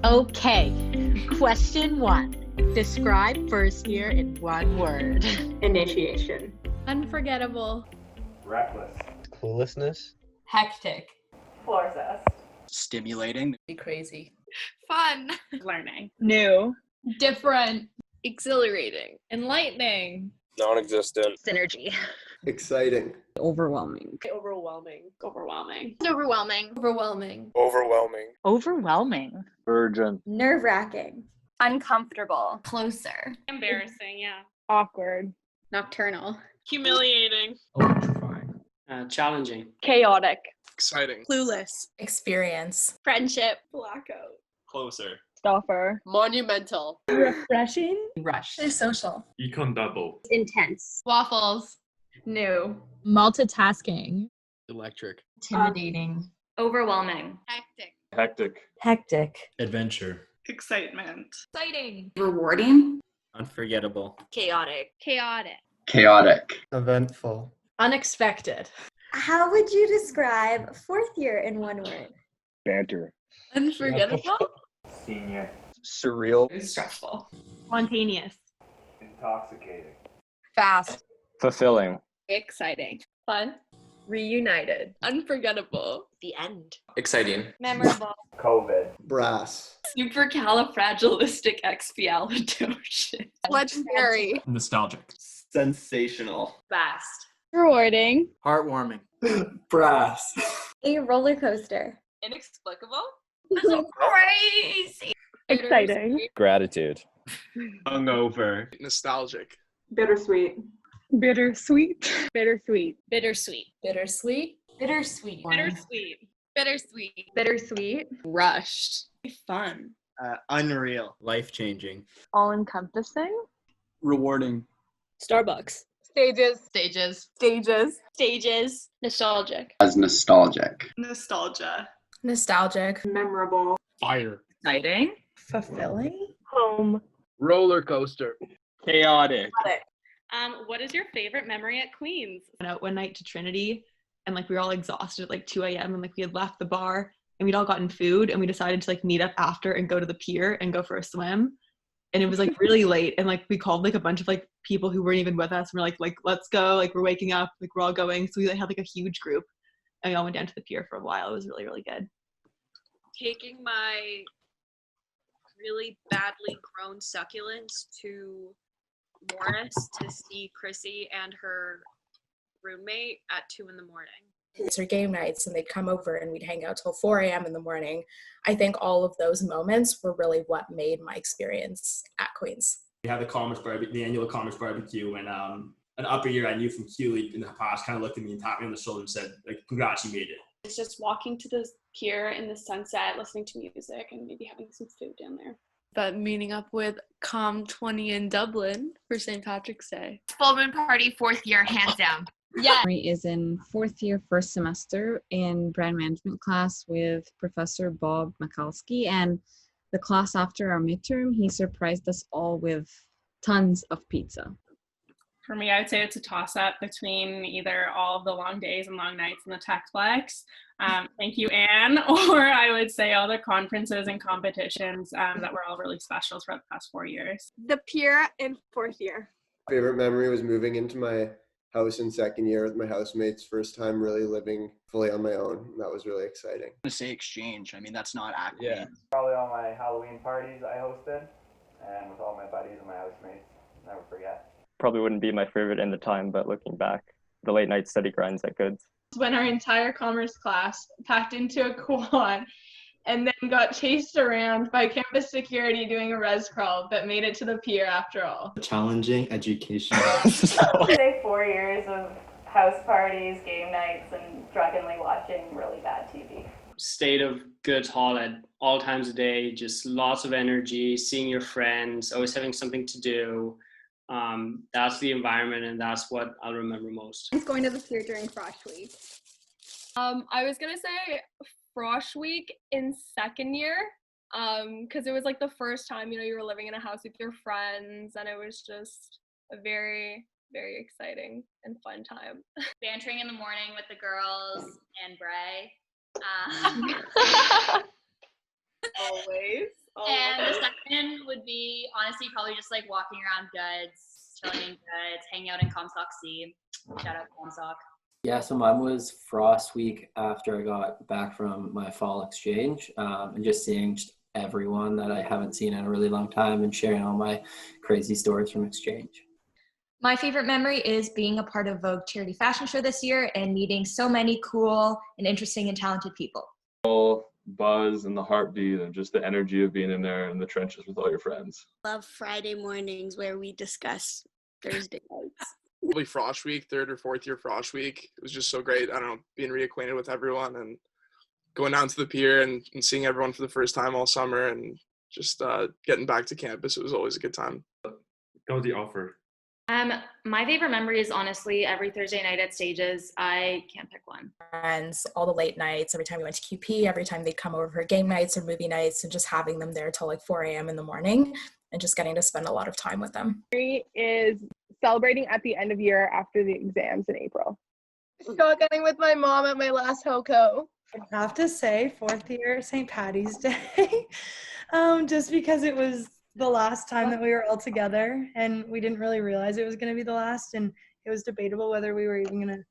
Okay, question 1. Describe first year in one word. Initiation. Unforgettable. Reckless. Cluelessness. Hectic. Floor zest. Stimulating. Be crazy. Fun. Learning. New. Different. Exhilarating. Enlightening. Non-existent. Synergy. Exciting. Overwhelming. Overwhelming. Overwhelming. Overwhelming. Overwhelming. Overwhelming. Overwhelming. Urgent. Nerve-wracking. Uncomfortable. Closer. Embarrassing, yeah. Awkward. Nocturnal. Humiliating. Electrifying. Challenging. Chaotic. Exciting. Clueless. Experience. Friendship. Blackout. Closer. Stuffer. Monumental. Refreshing. Rush. Social. Econ double. Intense. Waffles. New. Multitasking. Electric. Intimidating. Overwhelming. Hectic. Hectic. Hectic. Adventure. Excitement. Exciting. Rewarding. Unforgettable. Chaotic. Chaotic. Chaotic. Eventful. Unexpected. How would you describe fourth year in one word? Banter. Unforgettable. Senior. Surreal. Stressful. Spontaneous. Intoxicating. Fast. Fulfilling. Exciting. Fun. Reunited. Unforgettable. The end. Exciting. Memorable. COVID. Brass. Supercalifragilisticexpialidocious. Legendary. Nostalgic. Sensational. Fast. Rewarding. Heartwarming. Brass. A roller coaster. Inexplicable. Crazy. Exciting. Gratitude. Hungover. Nostalgic. Bittersweet. Bittersweet. Bittersweet. Bittersweet. Bittersweet. Bittersweet. Bittersweet. Bittersweet. Bittersweet. Rushed. Fun. Unreal. Life-changing. All-encompassing. Rewarding. Starbucks. Stages. Stages. Stages. Stages. Nostalgic. As nostalgic. Nostalgia. Nostalgic. Memorable. Fire. Exciting. Fulfilling. Home. Roller coaster. Chaotic. What is your favorite memory at Queens? Went out one night to Trinity and we were all exhausted at 2 a.m. and we had left the bar and we'd all gotten food and we decided to meet up after and go to the pier and go for a swim. And it was really late and we called a bunch of people who weren't even with us and we're like let's go, we're waking up, we're all going. So we had a huge group and we all went down to the pier for a while. It was really, really good. Taking my really badly grown succulents to Morris to see Chrissy and her roommate at 2 a.m. Or game nights, and they'd come over and we'd hang out till 4 a.m. in the morning. I think all of those moments were really what made my experience at Queens. We had the annual Commerce Barbecue, and an upper year I knew from Q League in the past kind of looked at me and tapped me on the shoulder and said, congrats, you made it. It's just walking to the pier in the sunset, listening to music, and maybe having some food down there. But meeting up with Com20 in Dublin for St. Patrick's Day. Full moon party, 4th year, hands down. Yeah. Is in 4th year, 1st semester in brand management class with Professor Bob Mikulski, and the class after our midterm, he surprised us all with tons of pizza. For me, I would say it's a toss-up between either all of the long days and long nights in the Techplex. Thank you, Anne. Or I would say all the conferences and competitions that were all really special throughout the past 4 years. The pier in 4th year. Favorite memory was moving into my house in 2nd year with my housemates. First time really living fully on my own. That was really exciting. To say exchange. That's not accurate. Yeah. Probably all my Halloween parties I hosted, and with all my buddies and my housemates. Never forget. Probably wouldn't be my favorite in the time, but looking back, the late night study grinds at Goods. When our entire commerce class packed into a quad and then got chased around by campus security doing a res crawl, but made it to the pier after all. Challenging education. I'd say 4 years of house parties, game nights, and drunkenly watching really bad TV. State of Goods Hall at all times of day, just lots of energy, seeing your friends, always having something to do. That's the environment, and that's what I'll remember most. It's going to the pier during Frosh Week. I was gonna say Frosh Week in 2nd year, because it was the first time you were living in a house with your friends, and it was just a very very exciting and fun time. Bantering in the morning with the girls and Bray. Always. And the second would be honestly probably just like walking around Goods, chilling in Goods, hanging out in Comstock C. Shout out Comstock. Yeah, so mine was Frost Week after I got back from my fall exchange, and just seeing just everyone that I haven't seen in a really long time and sharing all my crazy stories from exchange. My favorite memory is being a part of Vogue Charity Fashion Show this year and meeting so many cool and interesting and talented people. Buzz and the heartbeat and just the energy of being in there in the trenches with all your friends. Love Friday mornings where we discuss Thursday nights. Probably Frosh Week, 3rd or 4th year Frosh Week. It was just so great. I don't know, being reacquainted with everyone and going down to the pier and seeing everyone for the first time all summer and just getting back to campus. It was always a good time. Go the offer. My favorite memory is honestly every Thursday night at Stages. I can't pick one. Friends, all the late nights, every time we went to QP, every time they'd come over for game nights or movie nights, and just having them there till like 4 a.m. in the morning and just getting to spend a lot of time with them. Is celebrating at the end of year after the exams in April. Shotgunning with my mom at my last HOCO. I have to say 4th year St. Patty's Day, just because it was the last time that we were all together and we didn't really realize it was going to be the last, and it was debatable whether we were even going to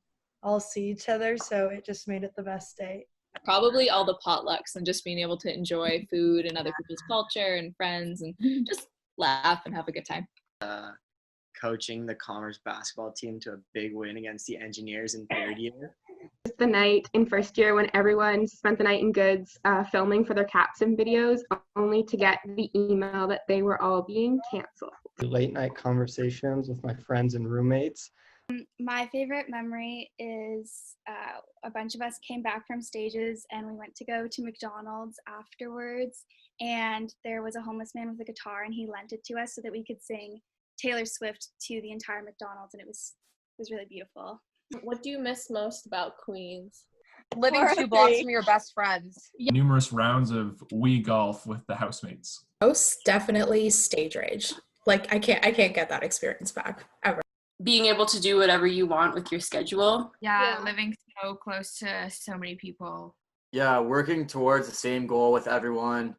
all see each other, so it just made it the best day. Probably all the potlucks and just being able to enjoy food and other people's culture and friends and just laugh and have a good time. Coaching the Commerce basketball team to a big win against the Engineers in 3rd year. The night in 1st year when everyone spent the night in Goods filming for their capstone videos, only to get the email that they were all being canceled. Late night conversations with my friends and roommates. My favorite memory is a bunch of us came back from Stages and we went to go to McDonald's afterwards, and there was a homeless man with a guitar and he lent it to us so that we could sing Taylor Swift to the entire McDonald's, and it was really beautiful. What do you miss most about Queens? Living 2 blocks from your best friends. Numerous rounds of Wii golf with the housemates. Most definitely stage rage. Like I can't get that experience back ever. Being able to do whatever you want with your schedule. Yeah, living so close to so many people. Yeah, working towards the same goal with everyone.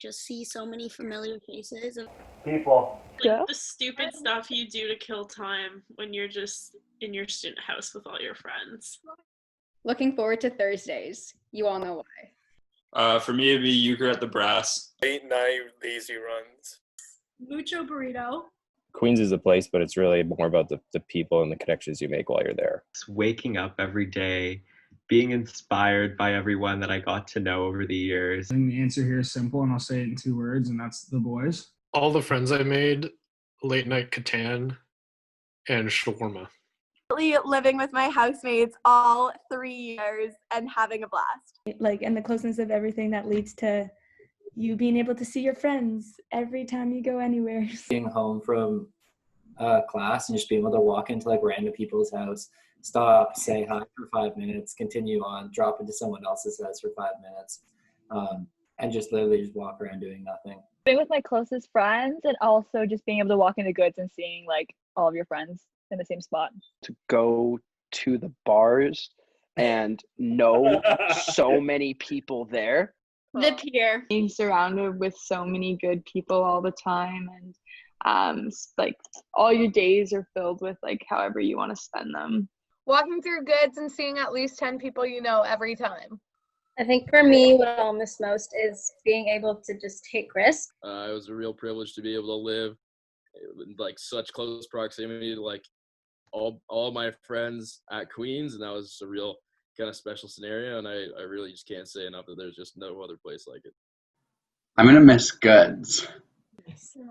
Just see so many familiar faces. People. Like the stupid stuff you do to kill time when you're just in your student house with all your friends. Looking forward to Thursdays. You all know why. For me, it'd be euchre at the Brass. Late night lazy runs. Mucho burrito. Queens is a place, but it's really more about the people and the connections you make while you're there. Waking up every day, being inspired by everyone that I got to know over the years. I think the answer here is simple, and I'll say it in 2 words, and that's the boys. All the friends I made, late night Catan, and shawarma. Living with my housemates all 3 years and having a blast. Like, and the closeness of everything that leads to you being able to see your friends every time you go anywhere. Being home from class and just being able to walk into like random people's house, stop, say hi for 5 minutes, continue on, drop into someone else's house for 5 minutes, and just literally just walk around doing nothing. Being with my closest friends, and also just being able to walk into Goods and seeing like all of your friends in the same spot. To go to the bars and know so many people there. The pier. Being surrounded with so many good people all the time, and like all your days are filled with like however you want to spend them. Walking through Goods and seeing at least 10 people you know every time. I think for me, what I'll miss most is being able to just take risks. It was a real privilege to be able to live in like such close proximity to like all my friends at Queens, and that was just a real kind of special scenario, and I really just can't say enough that there's just no other place like it. I'm gonna miss Goods.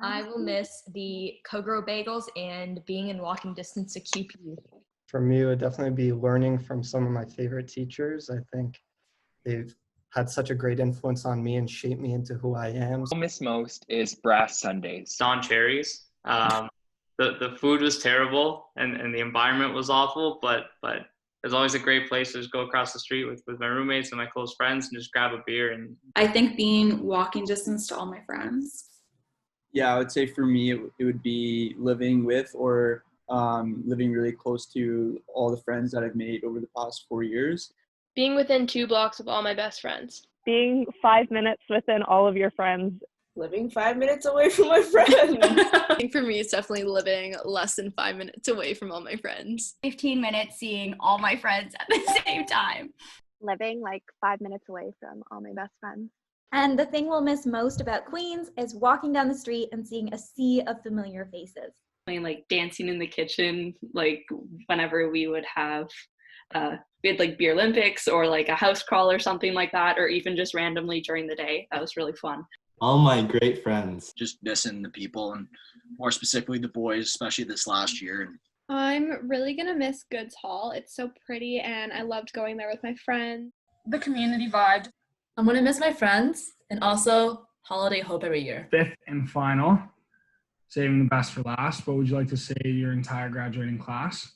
I will miss the Kogro bagels and being in walking distance to QP. For me, it would definitely be learning from some of my favorite teachers. I think they've had such a great influence on me and shaped me into who I am. What I miss most is Brass Sundays. Don Cherries. The food was terrible and the environment was awful, but it's always a great place to just go across the street with my roommates and my close friends and just grab a beer. And I think being walking distance to all my friends. Yeah, I would say for me, it would be living with or living really close to all the friends that I've made over the past 4 years. Being within 2 blocks of all my best friends. Being 5 minutes within all of your friends. Living 5 minutes away from my friends. I think for me, it's definitely living less than 5 minutes away from all my friends. 15 minutes seeing all my friends at the same time. Living like 5 minutes away from all my best friends. And the thing we'll miss most about Queens is walking down the street and seeing a sea of familiar faces. Like dancing in the kitchen, like whenever we would have we had like beer Olympics or like a house crawl or something like that, or even just randomly during the day. That was really fun. All my great friends. Just missing the people, and more specifically the boys, especially this last year. I'm really gonna miss Goods Hall. It's so pretty and I loved going there with my friends. The community vibe. I'm gonna miss my friends and also holiday hope every year. Fifth and final, saving the best for last. What would you like to say to your entire graduating class?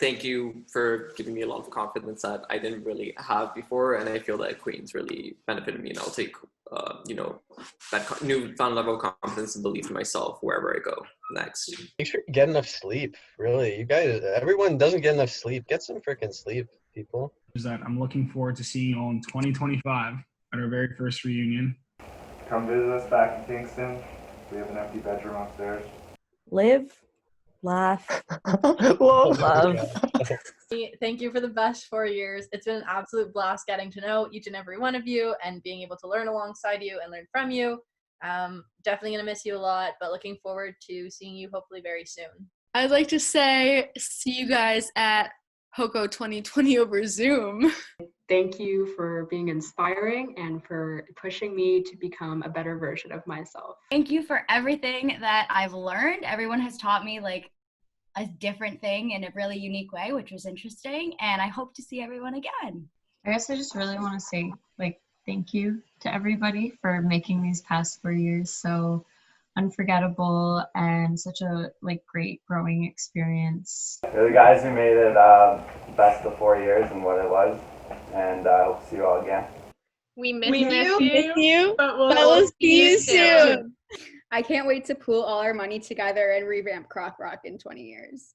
Thank you for giving me a lot of confidence that I didn't really have before, and I feel that Queens really benefited me, and I'll take that newfound level of confidence and belief in myself wherever I go next. Make sure you get enough sleep. Really, you guys, everyone doesn't get enough sleep. Get some freaking sleep, people. Is that I'm looking forward to seeing you all in 2025 at our very first reunion. Come visit us back in Kingston. We have an empty bedroom upstairs. Live, laugh, love. Thank you for the best 4 years. It's been an absolute blast getting to know each and every one of you and being able to learn alongside you and learn from you. Definitely going to miss you a lot, but looking forward to seeing you hopefully very soon. I'd like to say see you guys at HOCO 2020 over Zoom. Thank you for being inspiring and for pushing me to become a better version of myself. Thank you for everything that I've learned. Everyone has taught me like a different thing in a really unique way, which was interesting. And I hope to see everyone again. I guess I just really want to say like thank you to everybody for making these past 4 years so unforgettable and such a like great growing experience. They're the guys who made it best of 4 years and what it was, and I hope to see you all again. We miss you, but we'll see you soon. I can't wait to pool all our money together and revamp Croc Rock in 20 years.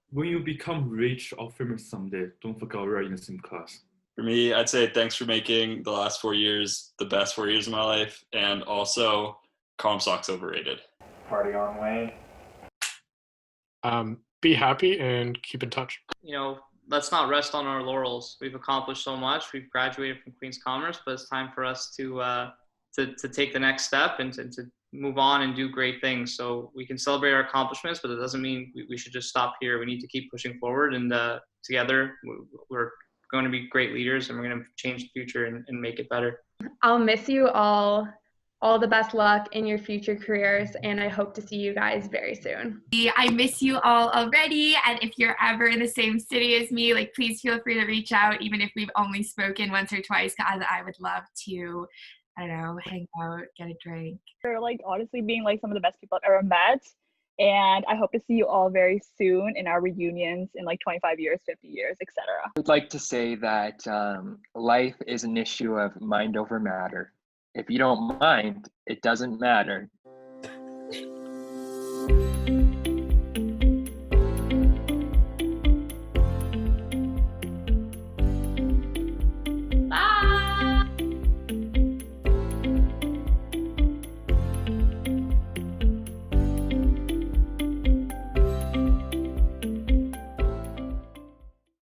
When you become rich or famous someday, don't forget we're in the same class. For me, I'd say thanks for making the last 4 years the best 4 years of my life, and also Comstock's overrated. Party on, Wayne. Be happy and keep in touch. Let's not rest on our laurels. We've accomplished so much. We've graduated from Queen's Commerce, but it's time for us to take the next step and to move on and do great things. So we can celebrate our accomplishments, but it doesn't mean we should just stop here. We need to keep pushing forward, and together we're going to be great leaders, and we're going to change the future and make it better. I'll miss you all the best luck in your future careers, and I hope to see you guys very soon. I miss you all already, and if you're ever in the same city as me, like please feel free to reach out, even if we've only spoken once or twice, because I would love to, I don't know, hang out, get a drink. You're like honestly being like some of the best people I've ever met, and I hope to see you all very soon in our reunions in like 25 years, 50 years, etc. I'd like to say that life is an issue of mind over matter. If you don't mind, it doesn't matter.